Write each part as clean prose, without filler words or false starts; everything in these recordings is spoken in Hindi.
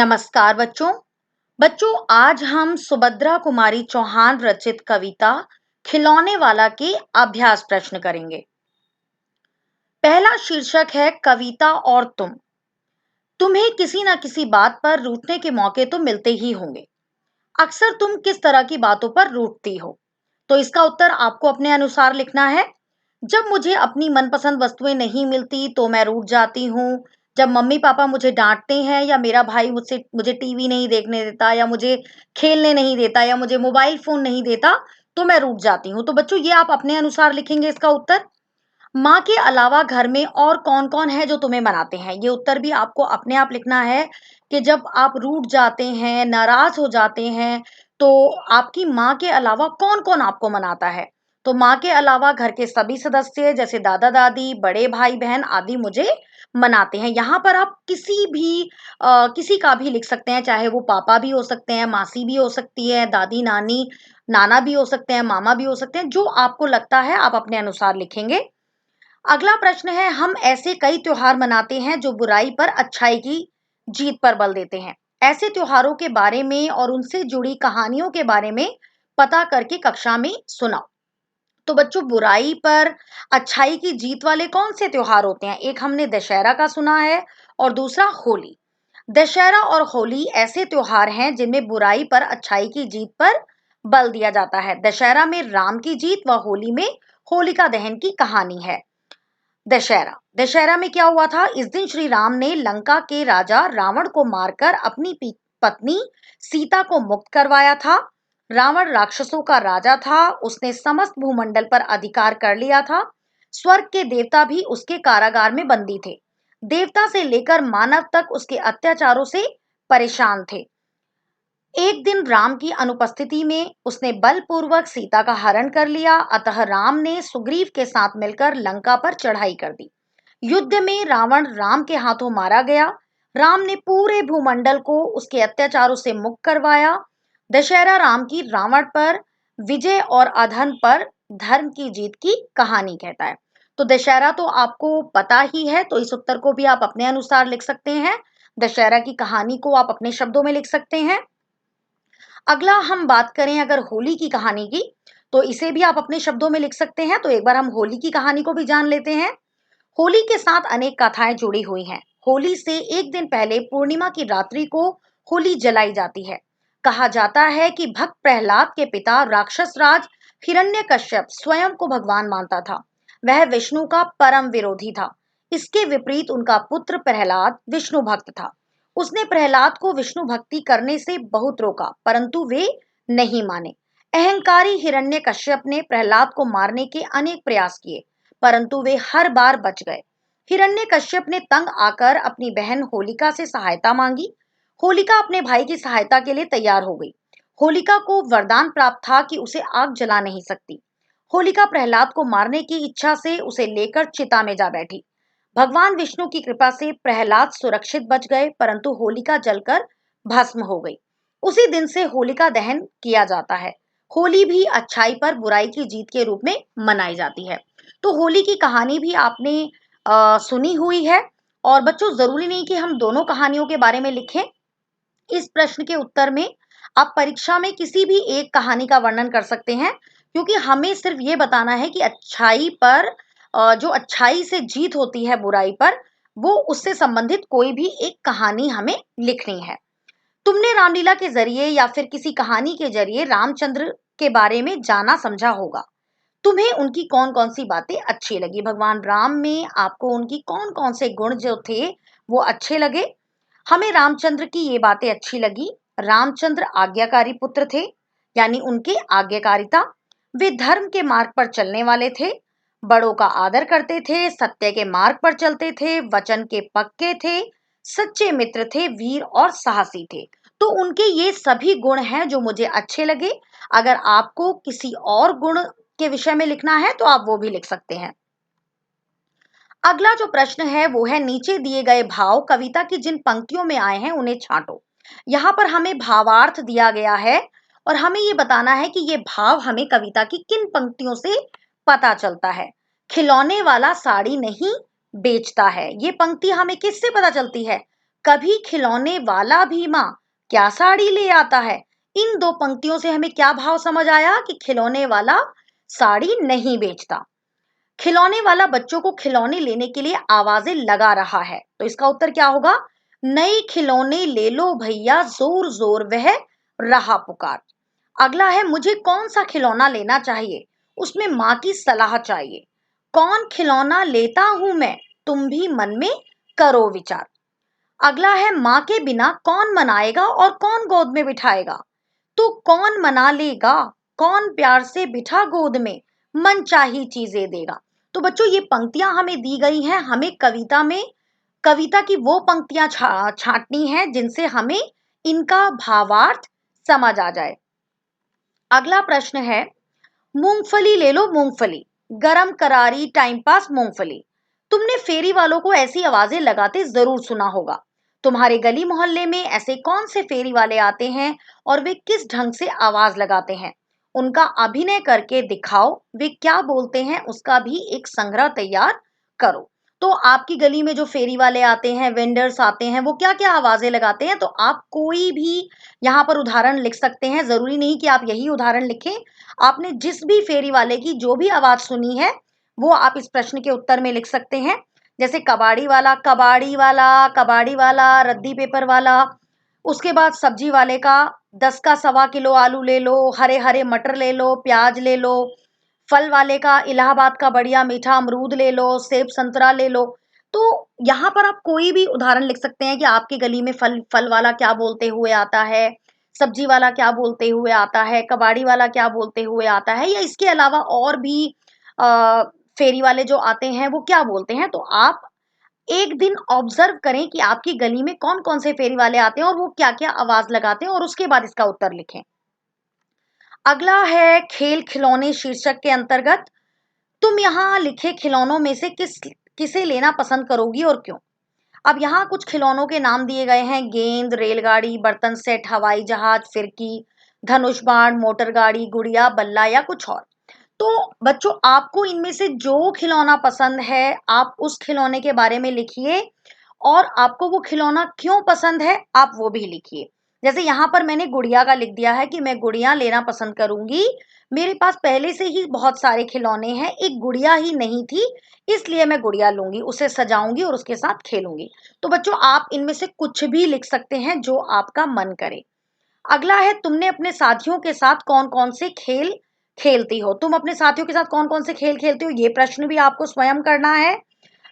नमस्कार बच्चों। बच्चों, आज हम सुभद्रा कुमारी चौहान रचित कविता खिलौने वाला के अभ्यास प्रश्न करेंगे। पहला शीर्षक है कविता और तुम। तुम्हें किसी न किसी बात पर रूठने के मौके तो मिलते ही होंगे। अक्सर तुम किस तरह की बातों पर रूठती हो? तो इसका उत्तर आपको अपने अनुसार लिखना है। जब मुझे अपनी मनपसंद वस्तुएं नहीं मिलती तो मैं रूठ जाती हूँ। जब मम्मी पापा मुझे डांटते हैं या मेरा भाई मुझे टीवी नहीं देखने देता या मुझे खेलने नहीं देता या मुझे मोबाइल फोन नहीं देता तो मैं रूठ जाती हूँ। तो बच्चों, ये आप अपने अनुसार लिखेंगे इसका उत्तर। माँ के अलावा घर में और कौन-कौन है जो तुम्हें मनाते हैं? ये उत्तर भी आपको अपने आप लिखना है कि जब आप रूठ जाते हैं, नाराज़ हो जाते हैं, तो आपकी माँ के अलावा कौन-कौन आपको मनाता है? तो माँ के अलावा घर के सभी सदस्य जैसे दादा-दादी, बड़े भाई-बहन आदि मुझे मनाते हैं। यहाँ पर आप किसी का भी लिख सकते हैं, चाहे वो पापा भी हो सकते हैं, मासी भी हो सकती है, दादी-नानी, नाना भी हो सकते हैं, मामा भी हो सकते हैं। जो आपको लगता है आप अपने अनुसार लिखेंगे। अगला प्रश्न है, हम ऐसे कई त्योहार मनाते हैं जो बुराई पर अच्छाई की जीत पर बल देते हैं। ऐसे त्योहारों के बारे में और उनसे जुड़ी कहानियों के बारे में पता करके कक्षा में सुनाओ। तो बच्चों, बुराई पर अच्छाई की जीत वाले कौन से त्योहार होते हैं? एक हमने दशहरा का सुना है और दूसरा होली। दशहरा और होली ऐसे त्योहार हैं जिनमें बुराई पर अच्छाई की जीत पर बल दिया जाता है। दशहरा में राम की जीत व होली में होलिका दहन की कहानी है। दशहरा दशहरा में क्या हुआ था? इस दिन श्री राम ने लंका के राजा रावण को मारकर अपनी पत्नी सीता को मुक्त करवाया था। रावण राक्षसों का राजा था। उसने समस्त भूमंडल पर अधिकार कर लिया था। स्वर्ग के देवता भी उसके कारागार में बंदी थे। देवता से लेकर मानव तक उसके अत्याचारों से परेशान थे। एक दिन राम की अनुपस्थिति में उसने बलपूर्वक सीता का हरण कर लिया। अतः राम ने सुग्रीव के साथ मिलकर लंका पर चढ़ाई कर दी। युद्ध में रावण राम के हाथों मारा गया। राम ने पूरे भूमंडल को उसके अत्याचारों से मुक्त करवाया। दशहरा राम की रावण पर विजय और अधर्म पर धर्म की जीत की कहानी कहता है। तो दशहरा तो आपको पता ही है, तो इस उत्तर को भी आप अपने अनुसार लिख सकते हैं। दशहरा की कहानी को आप अपने शब्दों में लिख सकते हैं। अगला हम बात करें अगर होली की कहानी की, तो इसे भी आप अपने शब्दों में लिख सकते हैं। तो एक बार हम होली की कहानी को भी जान लेते हैं। होली के साथ अनेक कथाएं जुड़ी हुई हैं। होली से एक दिन पहले पूर्णिमा की रात्रि को होली जलाई जाती है। कहा जाता है कि भक्त प्रहलाद के पिता राक्षस राज हिरण्यकश्यप स्वयं को भगवान मानता था। वह विष्णु का परम विरोधी था। इसके विपरीत उनका पुत्र प्रहलाद विष्णु भक्त था। उसने प्रहलाद को विष्णु भक्ति करने से बहुत रोका, परंतु वे नहीं माने। अहंकारी हिरण्यकश्यप ने प्रहलाद को मारने के अनेक प्रयास किए, परंतु वे हर बार बच गए। हिरण्यकश्यप ने तंग आकर अपनी बहन होलिका से सहायता मांगी। होलिका अपने भाई की सहायता के लिए तैयार हो गई। होलिका को वरदान प्राप्त था कि उसे आग जला नहीं सकती। होलिका प्रहलाद को मारने की इच्छा से उसे लेकर चिता में जा बैठी। भगवान विष्णु की कृपा से प्रहलाद सुरक्षित बच गए, परंतु होलिका जलकर भस्म हो गई। उसी दिन से होलिका दहन किया जाता है। होली भी अच्छाई पर बुराई की जीत के रूप में मनाई जाती है। तो होली की कहानी भी आपने सुनी हुई है। और बच्चों, जरूरी नहीं कि हम दोनों कहानियों के बारे में लिखें। इस प्रश्न के उत्तर में आप परीक्षा में किसी भी एक कहानी का वर्णन कर सकते हैं, क्योंकि हमें सिर्फ ये बताना है कि अच्छाई पर जो अच्छाई से जीत होती है बुराई पर, वो उससे संबंधित कोई भी एक कहानी हमें लिखनी है। तुमने रामलीला के जरिए या फिर किसी कहानी के जरिए रामचंद्र के बारे में जाना समझा होगा। तुम्हें उनकी कौन कौन सी बातें अच्छी लगी? भगवान राम में आपको उनकी कौन कौन से गुण जो थे वो अच्छे लगे? हमें रामचंद्र की ये बातें अच्छी लगी। रामचंद्र आज्ञाकारी पुत्र थे, यानी उनकी आज्ञाकारिता। वे धर्म के मार्ग पर चलने वाले थे, बड़ों का आदर करते थे, सत्य के मार्ग पर चलते थे, वचन के पक्के थे, सच्चे मित्र थे, वीर और साहसी थे। तो उनके ये सभी गुण हैं जो मुझे अच्छे लगे। अगर आपको किसी और गुण के विषय में लिखना है तो आप वो भी लिख सकते हैं। अगला जो प्रश्न है वो है, नीचे दिए गए भाव कविता की जिन पंक्तियों में आए हैं उन्हें छांटो। यहाँ पर हमें भावार्थ दिया गया है और हमें ये बताना है कि ये भाव हमें कविता की किन पंक्तियों से पता चलता है। खिलौने वाला साड़ी नहीं बेचता है, ये पंक्ति हमें किससे पता चलती है? कभी खिलौने वाला भी माँ क्या साड़ी ले आता है। इन दो पंक्तियों से हमें क्या भाव समझ आया कि खिलौने वाला साड़ी नहीं बेचता। खिलौने वाला बच्चों को खिलौने लेने के लिए आवाजें लगा रहा है, तो इसका उत्तर क्या होगा? नए खिलौने ले लो भैया, जोर जोर वह रहा पुकार। अगला है, मुझे कौन सा खिलौना लेना चाहिए, उसमें माँ की सलाह चाहिए। कौन खिलौना लेता हूं मैं, तुम भी मन में करो विचार। अगला है, माँ के बिना कौन मनाएगा और कौन गोद में बिठाएगा। तो कौन मना लेगा, कौन प्यार से बिठा गोद में, मन चाही चीजें देगा। तो बच्चों ये पंक्तियां हमें दी गई हैं, हमें कविता की वो पंक्तियां छांटनी है जिनसे हमें इनका भावार्थ समझ आ जाए। अगला प्रश्न है, मूंगफली ले लो मूंगफली, गरम करारी टाइम पास मूंगफली। तुमने फेरी वालों को ऐसी आवाजें लगाते जरूर सुना होगा। तुम्हारे गली मोहल्ले में ऐसे कौन से फेरी वाले आते हैं और वे किस ढंग से आवाज लगाते हैं, उनका अभिनय करके दिखाओ। वे क्या बोलते हैं उसका भी एक संग्रह तैयार करो। तो आपकी गली में जो फेरी वाले आते हैं, वेंडर्स आते हैं, वो क्या क्या आवाजें लगाते हैं, तो आप कोई भी यहाँ पर उदाहरण लिख सकते हैं। जरूरी नहीं कि आप यही उदाहरण लिखें, आपने जिस भी फेरी वाले की जो भी आवाज सुनी है वो आप इस प्रश्न के उत्तर में लिख सकते हैं। जैसे कबाड़ी वाला कबाड़ी वाला कबाड़ी वाला, रद्दी पेपर वाला। उसके बाद सब्जी वाले का 10 का 1.25 किलो आलू ले लो, हरे हरे मटर ले लो, प्याज ले लो। फल वाले का इलाहाबाद का बढ़िया मीठा अमरूद ले लो, सेब संतरा ले लो। तो यहाँ पर आप कोई भी उदाहरण लिख सकते हैं कि आपकी गली में फल फल वाला क्या बोलते हुए आता है, सब्जी वाला क्या बोलते हुए आता है, कबाड़ी वाला क्या बोलते हुए आता है, या इसके अलावा और भी आ, फेरी वाले जो आते हैं वो क्या बोलते हैं। तो आप एक दिन ऑब्जर्व करें कि आपकी गली में कौन कौन से फेरी वाले आते हैं और वो क्या क्या आवाज लगाते हैं, और उसके बाद इसका उत्तर लिखें। अगला है, खेल खिलौने शीर्षक के अंतर्गत तुम यहाँ लिखे खिलौनों में से किसे लेना पसंद करोगी और क्यों। अब यहाँ कुछ खिलौनों के नाम दिए गए हैं, गेंद, रेलगाड़ी, बर्तन सेट, हवाई जहाज, फिरकी, धनुष बाण, मोटर गाड़ी, गुड़िया, बल्ला या कुछ और। तो बच्चों आपको इनमें से जो खिलौना पसंद है आप उस खिलौने के बारे में लिखिए, और आपको वो खिलौना क्यों पसंद है आप वो भी लिखिए। जैसे यहाँ पर मैंने गुड़िया का लिख दिया है कि मैं गुड़िया लेना पसंद करूंगी, मेरे पास पहले से ही बहुत सारे खिलौने हैं, एक गुड़िया ही नहीं थी, इसलिए मैं गुड़िया लूंगी, उसे सजाऊंगी और उसके साथ खेलूंगी। तो बच्चों आप इनमें से कुछ भी लिख सकते हैं जो आपका मन करे। अगला है, तुमने अपने साथियों के साथ कौन कौन से खेल खेलती हो। तुम अपने साथियों के साथ कौन कौन से खेल खेलती हो, ये प्रश्न भी आपको स्वयं करना है।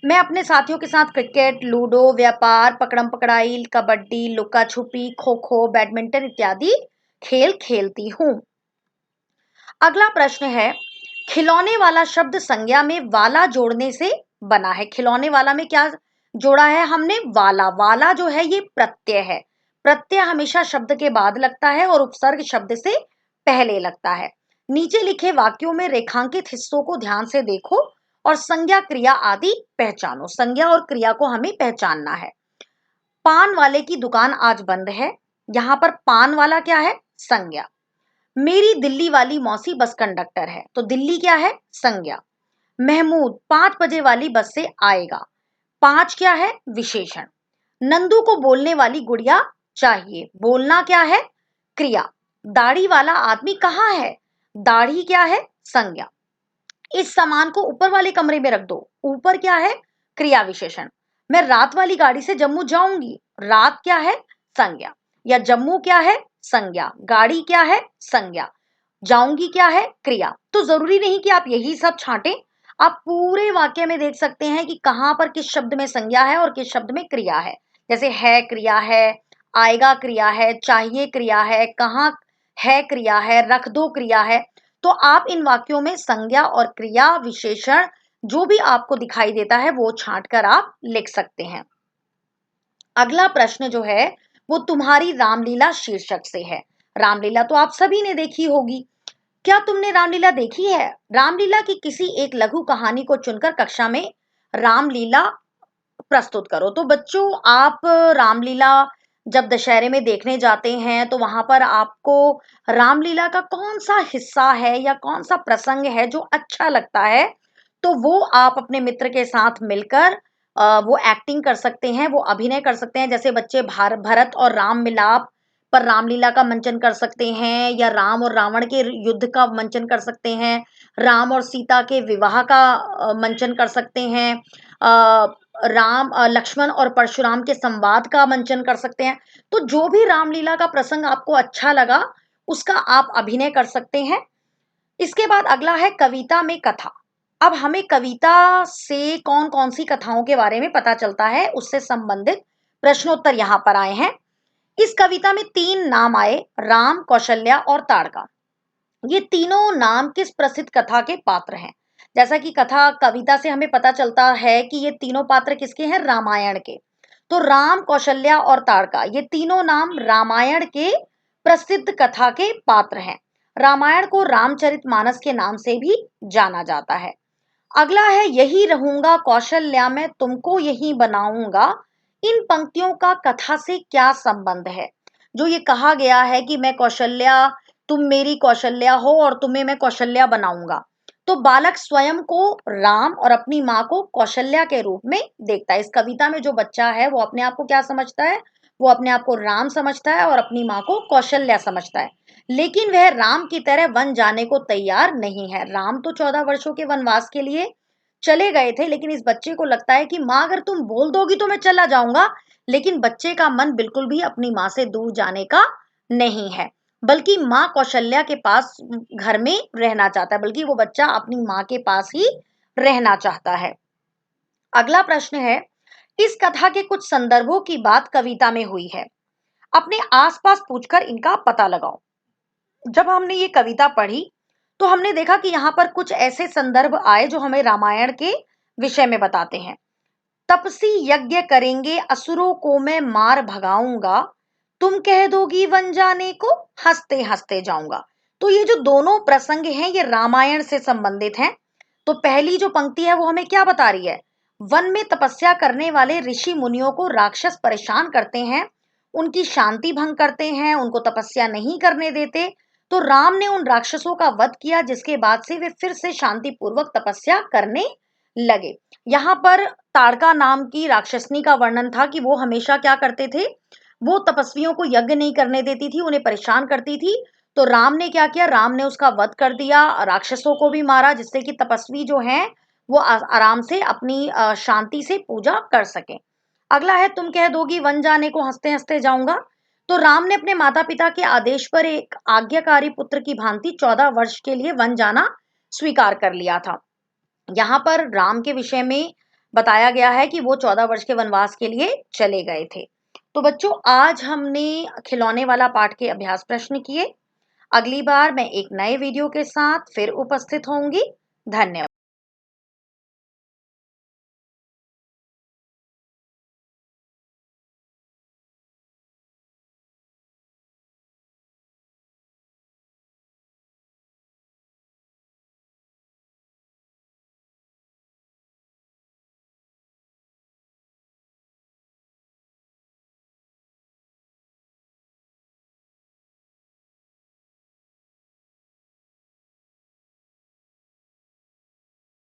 मैं अपने साथियों के साथ क्रिकेट, लूडो, व्यापार, पकड़म पकड़ाई, कबड्डी, लुका छुपी, खो खो, बैडमिंटन इत्यादि खेल खेलती हूँ। अगला प्रश्न है, खिलौने वाला शब्द संज्ञा में वाला जोड़ने से बना है। खिलौने वाला में क्या जोड़ा है हमने, वाला। वाला जो है ये प्रत्यय है, प्रत्यय हमेशा शब्द के बाद लगता है और उपसर्ग शब्द से पहले लगता है। नीचे लिखे वाक्यों में रेखांकित हिस्सों को ध्यान से देखो और संज्ञा क्रिया आदि पहचानो। संज्ञा और क्रिया को हमें पहचानना है। पान वाले की दुकान आज बंद है, यहां पर पान वाला क्या है, संज्ञा। मेरी दिल्ली वाली मौसी बस कंडक्टर है, तो दिल्ली क्या है, संज्ञा। महमूद 5 बजे वाली बस से आएगा, 5 क्या है, विशेषण। नंदू को बोलने वाली गुड़िया चाहिए, बोलना क्या है, क्रिया। दाढ़ी वाला आदमी कहाँ है, दाढ़ी क्या है, संज्ञा। इस सामान को ऊपर वाले कमरे में रख दो, ऊपर क्या है, क्रिया विशेषण। मैं रात वाली गाड़ी से जम्मू जाऊंगी, रात क्या है, संज्ञा। या जम्मू क्या है, संज्ञा। गाड़ी क्या है, संज्ञा। जाऊंगी क्या है, क्रिया। तो जरूरी नहीं कि आप यही सब छांटें, आप पूरे वाक्य में देख सकते हैं कि कहां पर किस शब्द में संज्ञा है और किस शब्द में क्रिया है। जैसे है क्रिया है, आएगा क्रिया है, चाहिए क्रिया है, कहाँ है क्रिया है, रख दो क्रिया है। तो आप इन वाक्यों में संज्ञा और क्रिया विशेषण जो भी आपको दिखाई देता है वो छांट कर आप लिख सकते हैं। अगला प्रश्न जो है वो तुम्हारी रामलीला शीर्षक से है। रामलीला तो आप सभी ने देखी होगी, क्या तुमने रामलीला देखी है। रामलीला की किसी एक लघु कहानी को चुनकर कक्षा में रामलीला प्रस्तुत करो। तो बच्चों आप रामलीला जब दशहरे में देखने जाते हैं तो वहां पर आपको रामलीला का कौन सा हिस्सा है या कौन सा प्रसंग है जो अच्छा लगता है, तो वो आप अपने मित्र के साथ मिलकर वो एक्टिंग कर सकते हैं, वो अभिनय कर सकते हैं। जैसे बच्चे भरत और राम मिलाप पर रामलीला का मंचन कर सकते हैं, या राम और रावण के युद्ध का मंचन कर सकते हैं, राम और सीता के विवाह का मंचन कर सकते हैं, लक्ष्मण और परशुराम के संवाद का मंचन कर सकते हैं। तो जो भी रामलीला का प्रसंग आपको अच्छा लगा, उसका आप अभिनय कर सकते हैं। इसके बाद अगला है कविता में कथा। अब हमें कविता से कौन कौन सी कथाओं के बारे में पता चलता है, उससे संबंधित प्रश्नोत्तर यहाँ पर आए हैं। इस कविता में 3 नाम आए, राम, कौशल्या और ताड़का। ये तीनों नाम किस प्रसिद्ध कथा के पात्र हैं? जैसा कि कविता से हमें पता चलता है कि ये तीनों पात्र किसके हैं? रामायण के। तो राम, कौशल्या और ताड़का, ये तीनों नाम रामायण के प्रसिद्ध कथा के पात्र हैं। रामायण को रामचरितमानस के नाम से भी जाना जाता है। अगला है, यही रहूंगा कौशल्या मैं तुमको यही बनाऊंगा। इन पंक्तियों का कथा से क्या संबंध है? जो ये कहा गया है कि मैं कौशल्या, तुम मेरी कौशल्या हो और तुम्हें मैं कौशल्या बनाऊंगा, तो बालक स्वयं को राम और अपनी माँ को कौशल्या के रूप में देखता है। इस कविता में जो बच्चा है वो अपने आप को क्या समझता है? वो अपने आप को राम समझता है और अपनी माँ को कौशल्या समझता है। लेकिन वह राम की तरह वन जाने को तैयार नहीं है। राम तो 14 वर्षों के वनवास के लिए चले गए थे, लेकिन इस बच्चे को लगता है कि माँ अगर तुम बोल दोगी तो मैं चला जाऊंगा। लेकिन बच्चे का मन बिल्कुल भी अपनी माँ से दूर जाने का नहीं है, बल्कि माँ कौशल्या के पास घर में रहना चाहता है, बल्कि वो बच्चा अपनी माँ के पास ही रहना चाहता है। अगला प्रश्न है, इस कथा के कुछ संदर्भों की बात कविता में हुई है, अपने आसपास पूछकर इनका पता लगाओ। जब हमने ये कविता पढ़ी तो हमने देखा कि यहाँ पर कुछ ऐसे संदर्भ आए जो हमें रामायण के विषय में बताते हैं। तपसी यज्ञ करेंगे असुरों को मैं मार भगाऊंगा, तुम कह दोगी वन जाने को हंसते हंसते जाऊंगा। तो ये जो दोनों प्रसंग हैं ये रामायण से संबंधित हैं। तो पहली जो पंक्ति है वो हमें क्या बता रही है? वन में तपस्या करने वाले ऋषि मुनियों को राक्षस परेशान करते हैं, उनकी शांति भंग करते हैं, उनको तपस्या नहीं करने देते। तो राम ने उन राक्षसों का वध किया, जिसके बाद से वे फिर से शांति पूर्वक तपस्या करने लगे। यहाँ पर ताड़का नाम की राक्षसनी का वर्णन था कि वो हमेशा क्या करते थे? वो तपस्वियों को यज्ञ नहीं करने देती थी, उन्हें परेशान करती थी। तो राम ने क्या किया? राम ने उसका वध कर दिया, राक्षसों को भी मारा, जिससे कि तपस्वी जो हैं वो आराम से अपनी शांति से पूजा कर सके। अगला है, तुम कह दोगी वन जाने को हंसते हंसते जाऊंगा। तो राम ने अपने माता पिता के आदेश पर एक आज्ञाकारी पुत्र की भांति 14 वर्ष के लिए वन जाना स्वीकार कर लिया था। यहाँ पर राम के विषय में बताया गया है कि वो 14 वर्ष के वनवास के लिए चले गए थे। तो बच्चों, आज हमने खिलौने वाला पाठ के अभ्यास प्रश्न किए। अगली बार मैं एक नए वीडियो के साथ फिर उपस्थित होंगी। धन्यवाद।